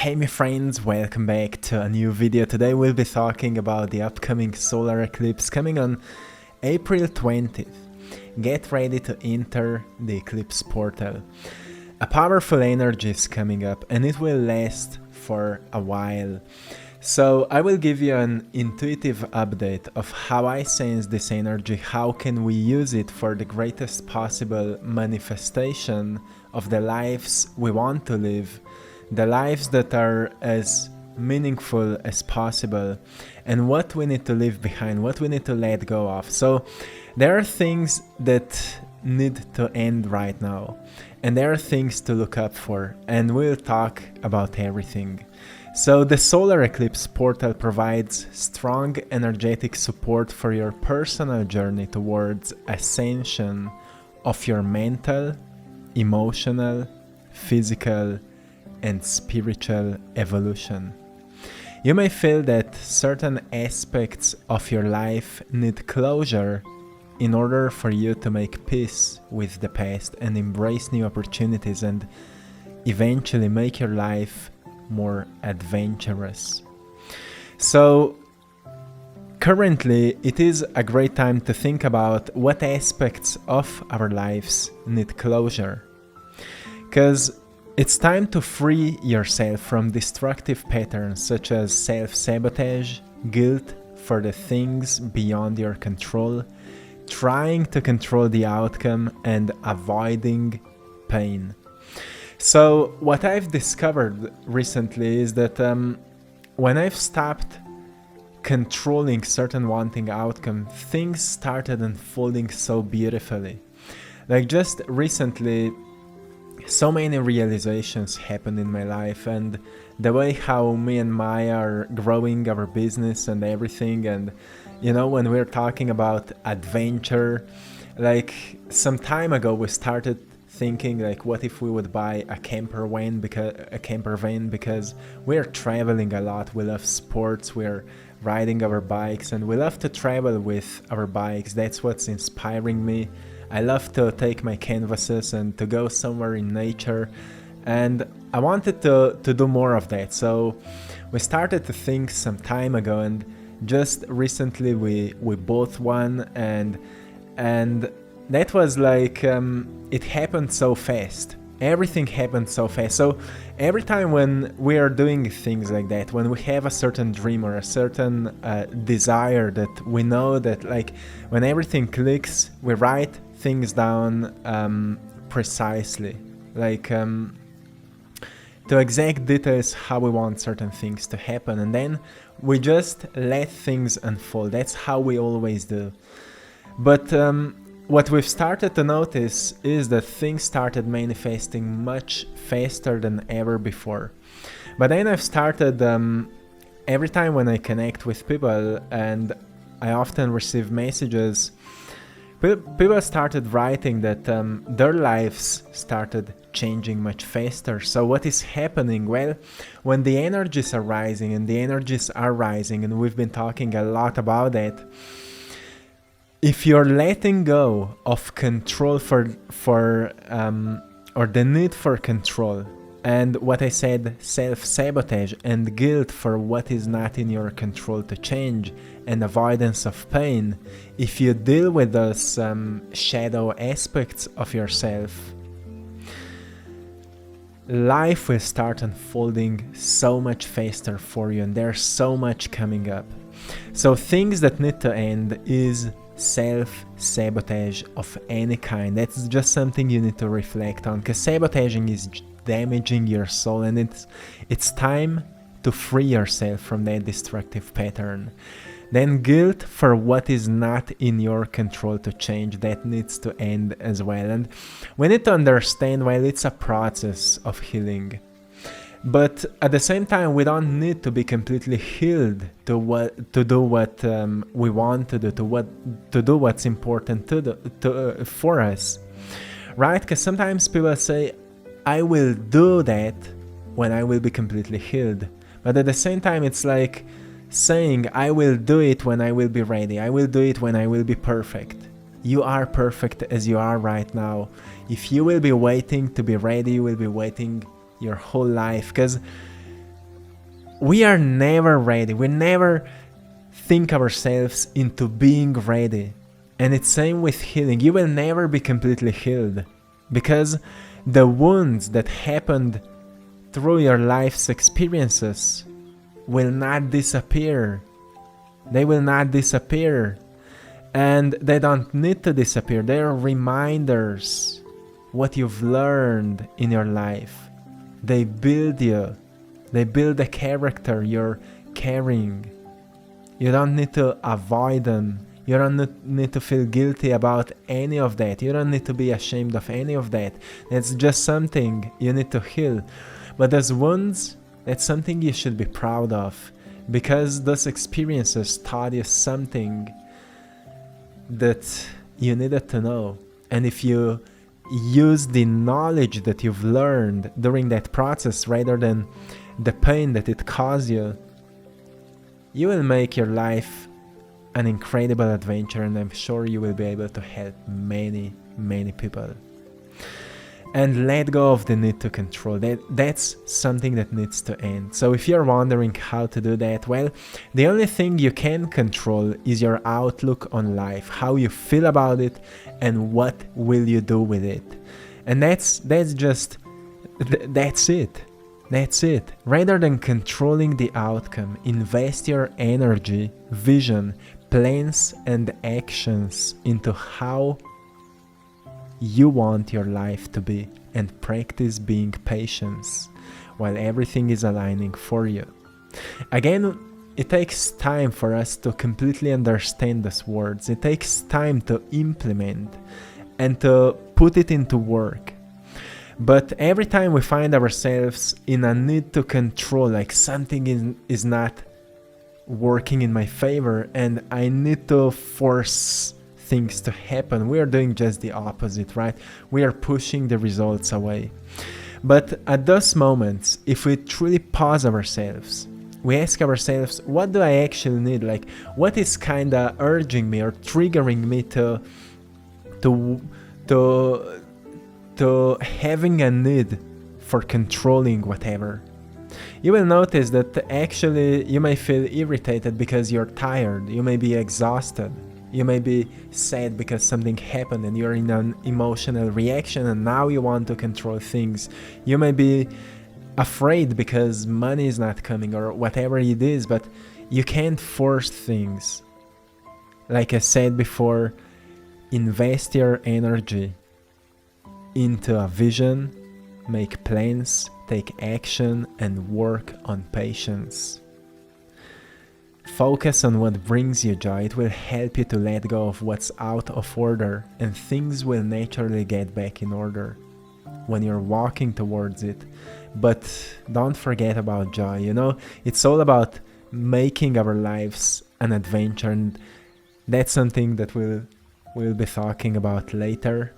Hey my friends, welcome back to a new video. Today we'll be talking about the upcoming solar eclipse coming on April 20th. Get ready to enter the eclipse portal. A powerful energy is coming up and it will last for a while. So I will give you an intuitive update of how I sense this energy, how can we use it for the greatest possible manifestation of the lives we want to live, the lives that are as meaningful as possible, and what we need to leave behind, what we need to let go of. So there are things that need to end right now, and there are things to look up for, and we'll talk about everything. So the solar eclipse portal provides strong energetic support for your personal journey towards ascension of your mental, emotional, physical, and spiritual evolution. You may feel that certain aspects of your life need closure in order for you to make peace with the past and embrace new opportunities and eventually make your life more adventurous. So currently it is a great time to think about what aspects of our lives need closure, because it's time to free yourself from destructive patterns such as self-sabotage, guilt for the things beyond your control, trying to control the outcome, and avoiding pain. So what I've discovered recently is that when I've stopped controlling certain wanting outcome, things started unfolding so beautifully. Like just recently, so many realizations happened in my life, and the way how me and Maya are growing our business and everything. And you know, when we're talking about adventure, like some time ago we started thinking like, what if we would buy a camper van because we're traveling a lot, we love sports, we're riding our bikes, and we love to travel with our bikes. That's what's inspiring me. I love to take my canvases and to go somewhere in nature, and I wanted to do more of that. So we started to think some time ago, and just recently we bought one, and that was like it happened so fast. Everything happened so fast. So every time when we are doing things like that, when we have a certain dream or a certain desire that we know that, like, when everything clicks, we write things down precisely, like to exact details how we want certain things to happen, and then we just let things unfold. That's how we always do. But what we've started to notice is that things started manifesting much faster than ever before. But then I've started, every time when I connect with people and I often receive messages, people started writing that their lives started changing much faster. So what is happening? Well, when the energies are rising, and we've been talking a lot about that, if you're letting go of control or the need for control, and what I said, self-sabotage and guilt for what is not in your control to change, and avoidance of pain, if you deal with those shadow aspects of yourself, life will start unfolding so much faster for you, and there's so much coming up. So things that need to end is self-sabotage of any kind. That's just something you need to reflect on, because sabotaging is damaging your soul, and it's time to free yourself from that destructive pattern. Then guilt for what is not in your control to change, that needs to end as well. And we need to understand, well, it's a process of healing, but at the same time we don't need to be completely healed to do what we want to do what's important for us, right? Because sometimes people say, I will do that when I will be completely healed, but at the same time it's like saying, I will do it when I will be ready, I will do it when I will be perfect. You are perfect as you are right now. If you will be waiting to be ready, you will be waiting your whole life, because we are never ready. We never think ourselves into being ready. And it's same with healing. You will never be completely healed, because the wounds that happened through your life's experiences will not disappear. They will not disappear. And they don't need to disappear. They are reminders what you've learned in your life. They build you. They build the character you're carrying. You don't need to avoid them. You don't need to feel guilty about any of that. You don't need to be ashamed of any of that. It's just something you need to heal. But those wounds, that's something you should be proud of, because those experiences taught you something that you needed to know. And if you use the knowledge that you've learned during that process rather than the pain that it caused you, you will make your life an incredible adventure, and I'm sure you will be able to help many, many people. And let go of the need to control. That's something that needs to end. So if you're wondering how to do that, well, the only thing you can control is your outlook on life, how you feel about it, and what will you do with it. And that's it. That's it. Rather than controlling the outcome, invest your energy, vision, plans, and actions into how you want your life to be, and practice being patient while everything is aligning for you. Again, it takes time for us to completely understand these words. It takes time to implement and to put it into work. But every time we find ourselves in a need to control, like something is not working in my favor and I need to force things to happen, we are doing just the opposite, right? We are pushing the results away. But at those moments, if we truly pause ourselves, we ask ourselves, what do I actually need? Like, what is kind of urging me or triggering me to having a need for controlling whatever? You will notice that actually you may feel irritated because you're tired, you may be exhausted, you may be sad because something happened and you're in an emotional reaction and now you want to control things. You may be afraid because money is not coming or whatever it is, but you can't force things. Like I said before, invest your energy into a vision, make plans, take action, and work on patience. Focus on what brings you joy. It will help you to let go of what's out of order, and things will naturally get back in order when you're walking towards it. But don't forget about joy. You know, it's all about making our lives an adventure, and that's something that we'll be talking about later.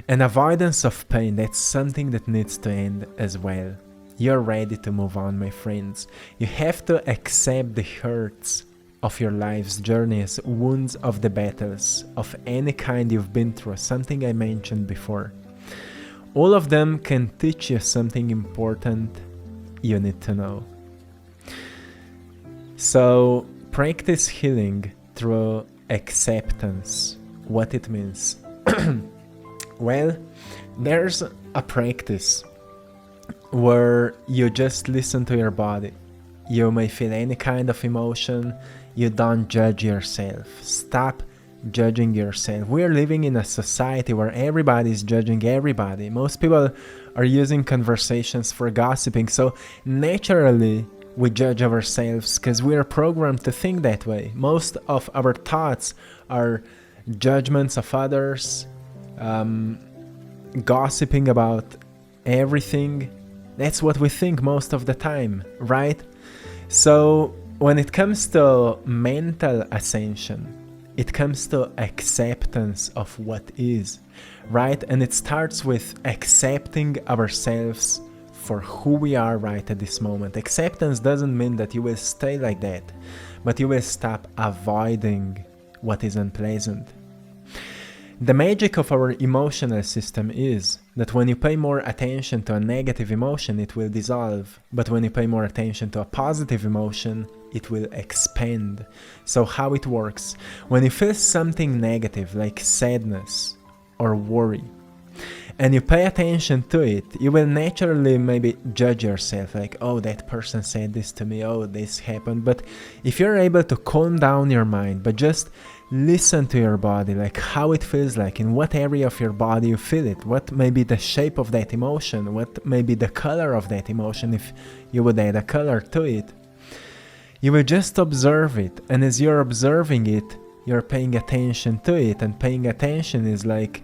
And avoidance of pain, that's something that needs to end as well. You're ready to move on, my friends. You have to accept the hurts of your life's journeys, wounds of the battles of any kind you've been through, something I mentioned before. All of them can teach you something important you need to know. So practice healing through acceptance. What it means? Well, there's a practice where you just listen to your body. You may feel any kind of emotion. You don't judge yourself. Stop judging yourself. We're living in a society where everybody is judging everybody. Most people are using conversations for gossiping. So naturally, we judge ourselves because we are programmed to think that way. Most of our thoughts are judgments of others, gossiping about everything. That's what we think most of the time, right? So when it comes to mental ascension, it comes to acceptance of what is, right? And it starts with accepting ourselves for who we are right at this moment. Acceptance doesn't mean that you will stay like that, but you will stop avoiding what is unpleasant. The magic of our emotional system is that when you pay more attention to a negative emotion, it will dissolve. But when you pay more attention to a positive emotion, it will expand. So how it works? When you feel something negative like sadness or worry, and you pay attention to it, you will naturally maybe judge yourself like, oh, that person said this to me, oh, this happened. But if you're able to calm down your mind, but just listen to your body, like how it feels like, in what area of your body you feel it, what may be the shape of that emotion, what may be the color of that emotion if you would add a color to it, you will just observe it. And as you're observing it, you're paying attention to it, and paying attention is like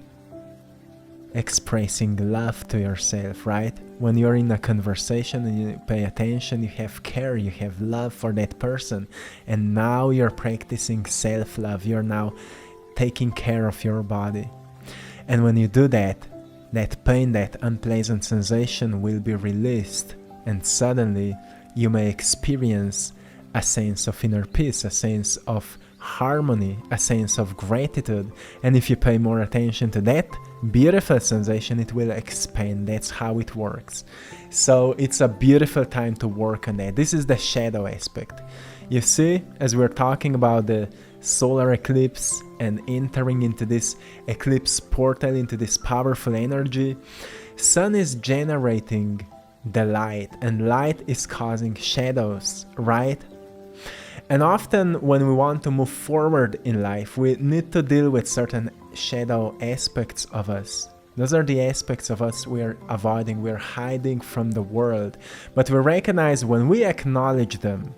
expressing love to yourself, right? When you're in a conversation and you pay attention, you have care, you have love for that person, and now you're practicing self-love. You're now taking care of your body. And when you do that, that pain, that unpleasant sensation will be released, and suddenly you may experience a sense of inner peace, a sense of harmony, a sense of gratitude. And if you pay more attention to that beautiful sensation, it will expand. That's how it works. So it's a beautiful time to work on that. This is the shadow aspect. You see, as we're talking about the solar eclipse and entering into this eclipse portal, into this powerful energy, sun is generating the light, and light is causing shadows, right? And often when we want to move forward in life, we need to deal with certain shadow aspects of us. Those are the aspects of us we're avoiding, we're hiding from the world. But we recognize when we acknowledge them,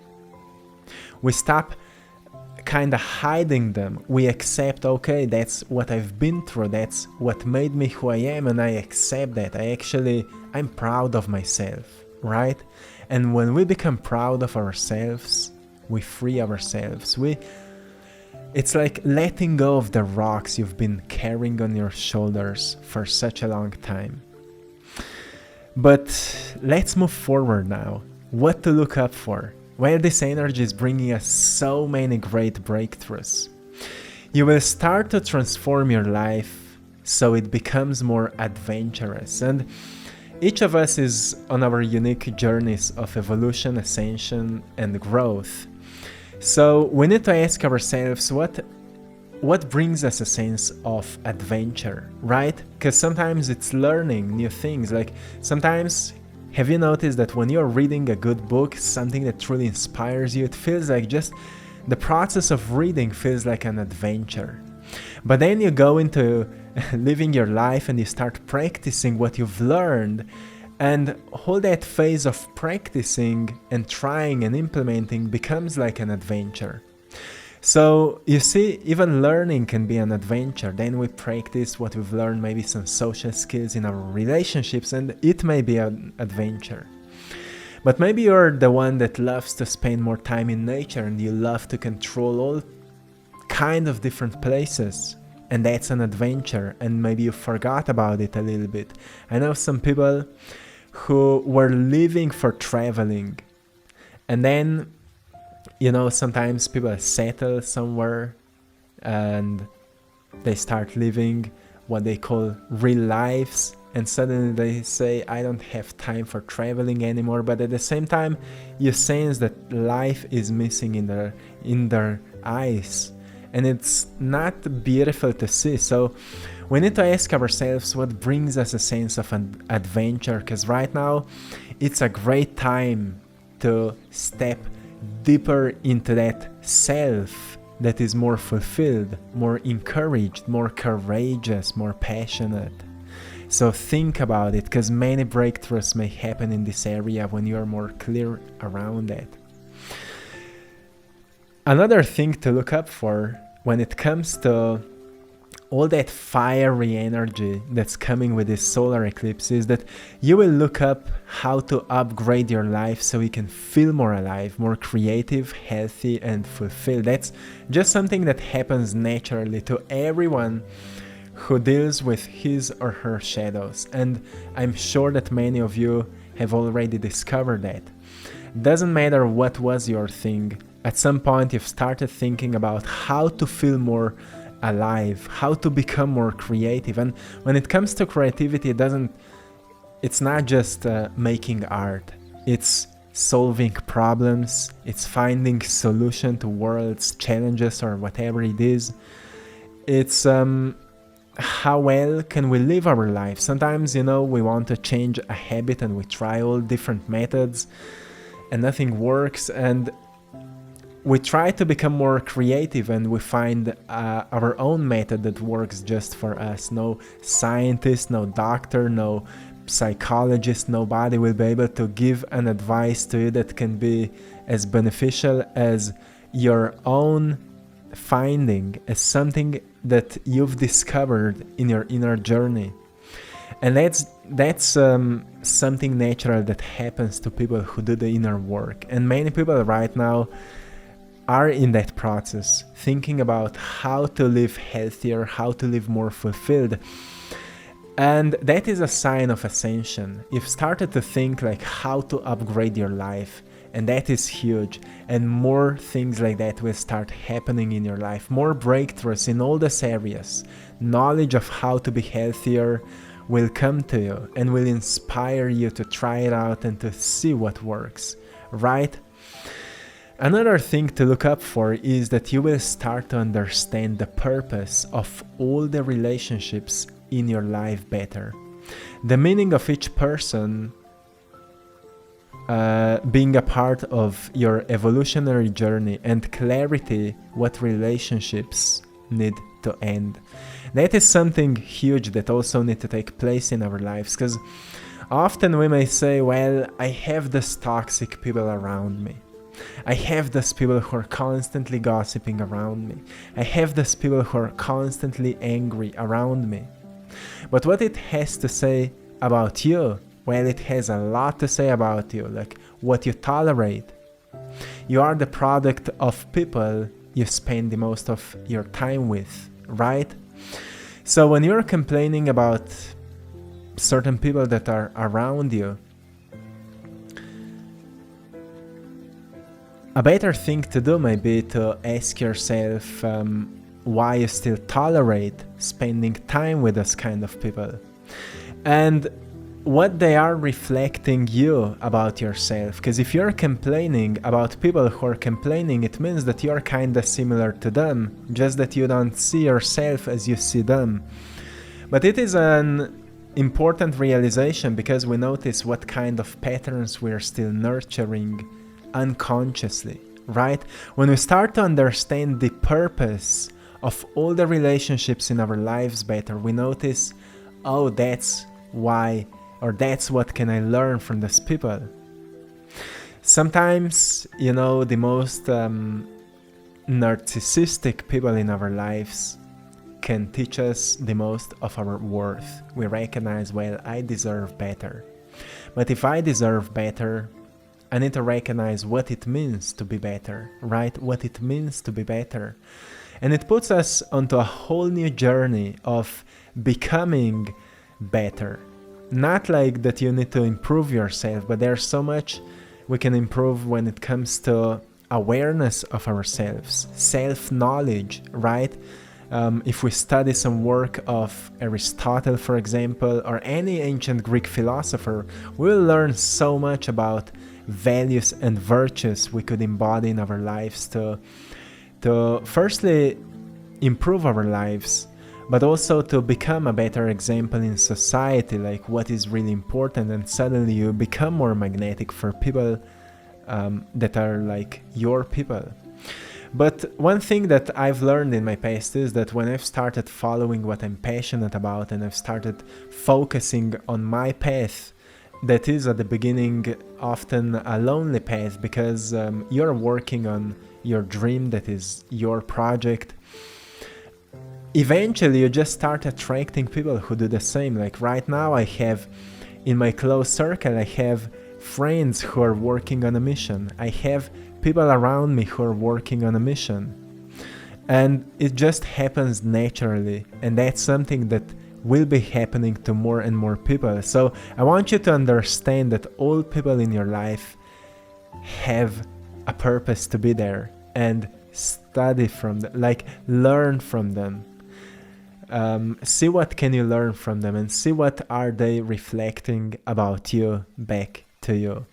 we stop kind of hiding them. We accept, okay, that's what I've been through, that's what made me who I am, and I accept that. I'm proud of myself, right? And when we become proud of ourselves, we free ourselves. It's like letting go of the rocks you've been carrying on your shoulders for such a long time. But let's move forward now. What to look up for? Well, this energy is bringing us so many great breakthroughs. You will start to transform your life so it becomes more adventurous. And each of us is on our unique journeys of evolution, ascension, and growth. So we need to ask ourselves what brings us a sense of adventure, right? Because sometimes it's learning new things. Like sometimes, have you noticed that when you're reading a good book, something that truly inspires you, it feels like just the process of reading feels like an adventure. But then you go into living your life and you start practicing what you've learned, and all that phase of practicing and trying and implementing becomes like an adventure. So you see, even learning can be an adventure. Then we practice what we've learned, maybe some social skills in our relationships, and it may be an adventure. But maybe you're the one that loves to spend more time in nature, and you love to control all kind of different places, and that's an adventure, and maybe you forgot about it a little bit. I know some people who were living for traveling, and then, you know, sometimes people settle somewhere and they start living what they call real lives, and suddenly they say, I don't have time for traveling anymore. But at the same time, you sense that life is missing in their eyes, and it's not beautiful to see. So we need to ask ourselves what brings us a sense of an adventure, because right now it's a great time to step deeper into that self that is more fulfilled, more encouraged, more courageous, more passionate. So think about it, because many breakthroughs may happen in this area when you are more clear around it. Another thing to look up for when it comes to all that fiery energy that's coming with this solar eclipse is that you will look up how to upgrade your life so you can feel more alive, more creative, healthy, and fulfilled. That's just something that happens naturally to everyone who deals with his or her shadows, and I'm sure that many of you have already discovered that. Doesn't matter what was your thing, at some point you've started thinking about how to feel more alive, how to become more creative. And when it comes to creativity, it's not just making art, it's solving problems, it's finding solution to world's challenges or whatever it is. It's how well can we live our life. Sometimes, we want to change a habit and we try all different methods and nothing works, and we try to become more creative and we find our own method that works just for us. No scientist, no doctor, no psychologist, nobody will be able to give an advice to you that can be as beneficial as your own finding, as something that you've discovered in your inner journey. And that's something natural that happens to people who do the inner work. And many people right now are in that process, thinking about how to live healthier, how to live more fulfilled. And that is a sign of ascension. You've started to think like how to upgrade your life, and that is huge. And more things like that will start happening in your life, more breakthroughs in all these areas. Knowledge of how to be healthier will come to you and will inspire you to try it out and to see what works, right? Another thing to look up for is that you will start to understand the purpose of all the relationships in your life better. The meaning of each person being a part of your evolutionary journey, and clarity what relationships need to end. That is something huge that also need to take place in our lives, because often we may say, well, I have these toxic people around me. I have these people who are constantly gossiping around me. I have these people who are constantly angry around me. But what it has to say about you? Well, it has a lot to say about you, like what you tolerate. You are the product of people you spend the most of your time with, right? So when you're complaining about certain people that are around you, a better thing to do might be to ask yourself why you still tolerate spending time with those kind of people, and what they are reflecting you about yourself. Because if you're complaining about people who are complaining, it means that you're kind of similar to them, just that you don't see yourself as you see them. But it is an important realization, because we notice what kind of patterns we are still nurturing unconsciously, right? When we start to understand the purpose of all the relationships in our lives better, we notice, oh, that's why, or that's what can I learn from these people. Sometimes, the most narcissistic people in our lives can teach us the most of our worth. We recognize, well, I deserve better. But if I deserve better, I need to recognize what it means to be better, right? What it means to be better. And it puts us onto a whole new journey of becoming better. Not like that you need to improve yourself, but there's so much we can improve when it comes to awareness of ourselves, self-knowledge, right? If we study some work of Aristotle, for example, or any ancient Greek philosopher, we'll learn so much about values and virtues we could embody in our lives to firstly improve our lives, but also to become a better example in society, like what is really important, and suddenly you become more magnetic for people that are like your people. But one thing that I've learned in my past is that when I've started following what I'm passionate about and I've started focusing on my path, that is at the beginning often a lonely path, because you're working on your dream, that is your project. Eventually you just start attracting people who do the same. Like right now I have in my close circle, I have friends who are working on a mission. I have people around me who are working on a mission. And it just happens naturally, and that's something that will be happening to more and more people. So I want you to understand that all people in your life have a purpose to be there, and study from them, like learn from them. See what can you learn from them, and see what are they reflecting about you back to you.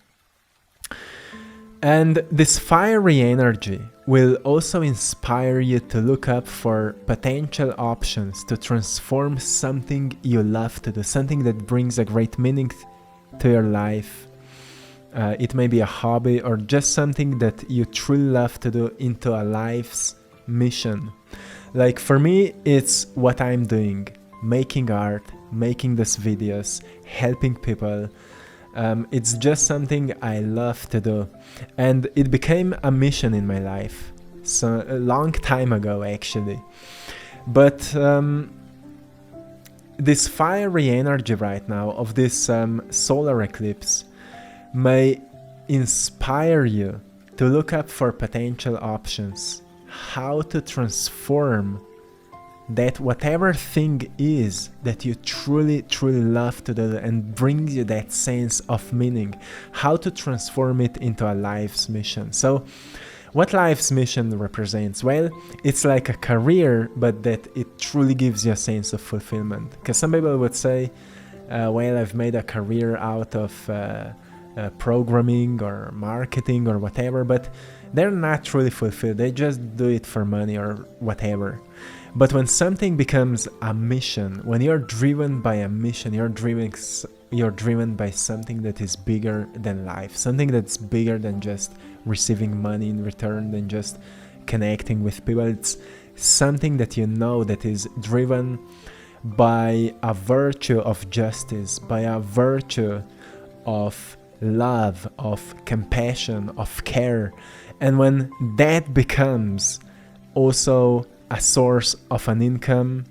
And this fiery energy will also inspire you to look up for potential options to transform something you love to do, something that brings a great meaning to your life. It may be a hobby or just something that you truly love to do into a life's mission. Like for me, it's what I'm doing, making art, making these videos, helping people. It's just something I love to do, and it became a mission in my life, so a long time ago actually. But this fiery energy right now of this solar eclipse may inspire you to look up for potential options, how to transform that whatever thing is that you truly love to do and brings you that sense of meaning, how to transform it into a life's mission. So what life's mission represents? Well, it's like a career, but that it truly gives you a sense of fulfillment. Because some people would say, well, I've made a career out of programming or marketing or whatever, but they're not truly fulfilled. They just do it for money or whatever. But when something becomes a mission, when you're driven by a mission, you're driven by something that is bigger than life, something that's bigger than just receiving money in return, than just connecting with people. It's something that you know that is driven by a virtue of justice, by a virtue of love, of compassion, of care. And when that becomes also a source of an income,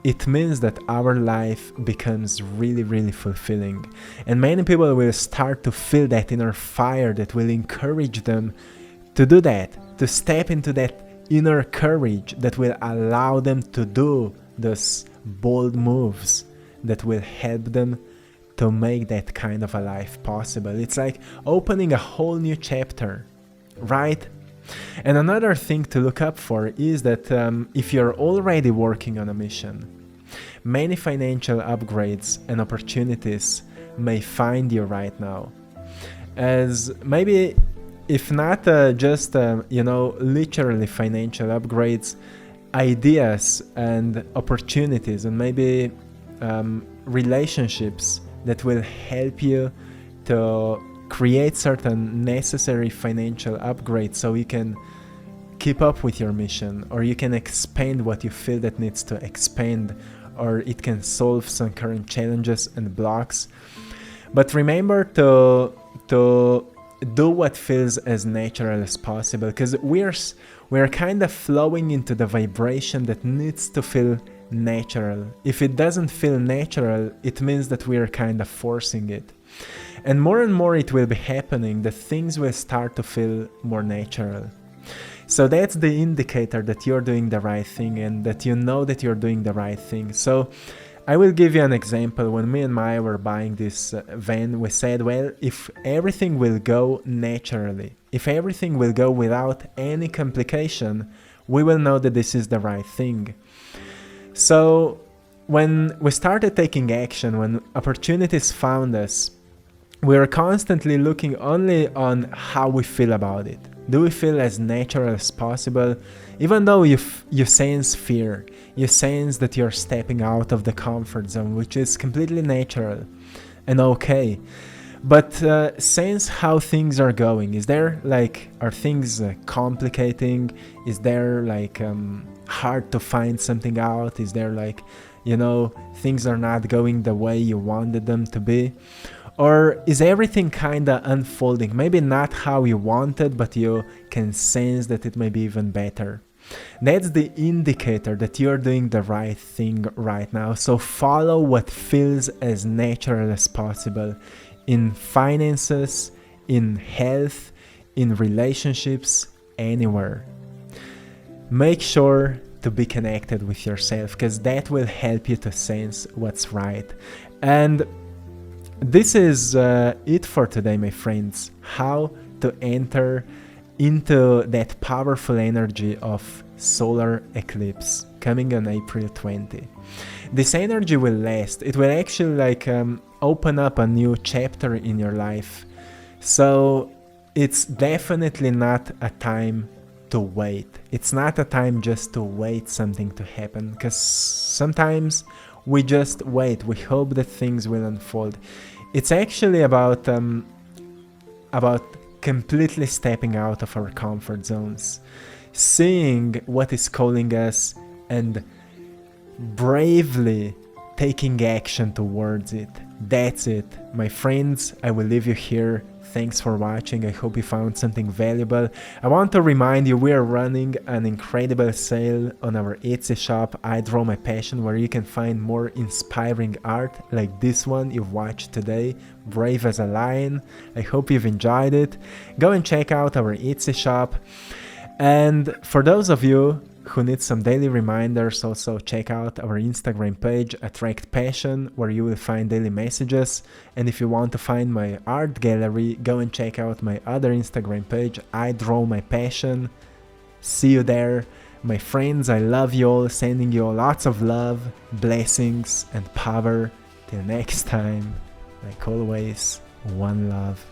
it means that our life becomes really fulfilling. And many people will start to feel that inner fire that will encourage them to do that, to step into that inner courage that will allow them to do those bold moves that will help them to make that kind of a life possible. It's like opening a whole new chapter, right? And another thing to look up for is that if you're already working on a mission, many financial upgrades and opportunities may find you right now. As maybe, if not just, literally financial upgrades, ideas and opportunities, and maybe relationships that will help you to create certain necessary financial upgrades so you can keep up with your mission, or you can expand what you feel that needs to expand, or it can solve some current challenges and blocks. But remember to do what feels as natural as possible, because we're kind of flowing into the vibration that needs to feel natural. If it doesn't feel natural, it means that we're kind of forcing it. And more it will be happening, that things will start to feel more natural. So that's the indicator that you're doing the right thing and that you know that you're doing the right thing. So I will give you an example. When me and Maya were buying this van, we said, well, if everything will go naturally, if everything will go without any complication, we will know that this is the right thing. So when we started taking action, when opportunities found us, we are constantly looking only on how we feel about it. Do we feel as natural as possible? Even though you sense fear, you sense that you're stepping out of the comfort zone, which is completely natural and okay. But sense how things are going. Is there are things complicating? Is there hard to find something out? Is there things are not going the way you wanted them to be? Or is everything kinda unfolding? Maybe not how you wanted, but you can sense that it may be even better. That's the indicator that you're doing the right thing right now. So follow what feels as natural as possible in finances, in health, in relationships, anywhere. Make sure to be connected with yourself, because that will help you to sense what's right. And this is it for today, my friends. How to enter into that powerful energy of solar eclipse. coming on April 20. This energy will last. It will actually like open up a new chapter in your life. So it's definitely not a time to wait. It's not a time just to wait something to happen, because sometimes we just wait. We hope that things will unfold. It's actually about completely stepping out of our comfort zones, seeing what is calling us and bravely taking action towards it. That's it, my friends. I will leave you here. Thanks for watching. I hope you found something valuable. I want to remind you, we are running an incredible sale on our Etsy shop, I Draw My Passion, where you can find more inspiring art like this one you've watched today, Brave as a Lion. I hope you've enjoyed it. Go and check out our Etsy shop. And for those of you who need some daily reminders, also check out our Instagram page, AttractPassion, where you will find daily messages. And if you want to find my art gallery, go and check out my other Instagram page, I Draw My Passion. See you there. My friends, I love you all, sending you all lots of love, blessings, and power. Till next time, like always, one love.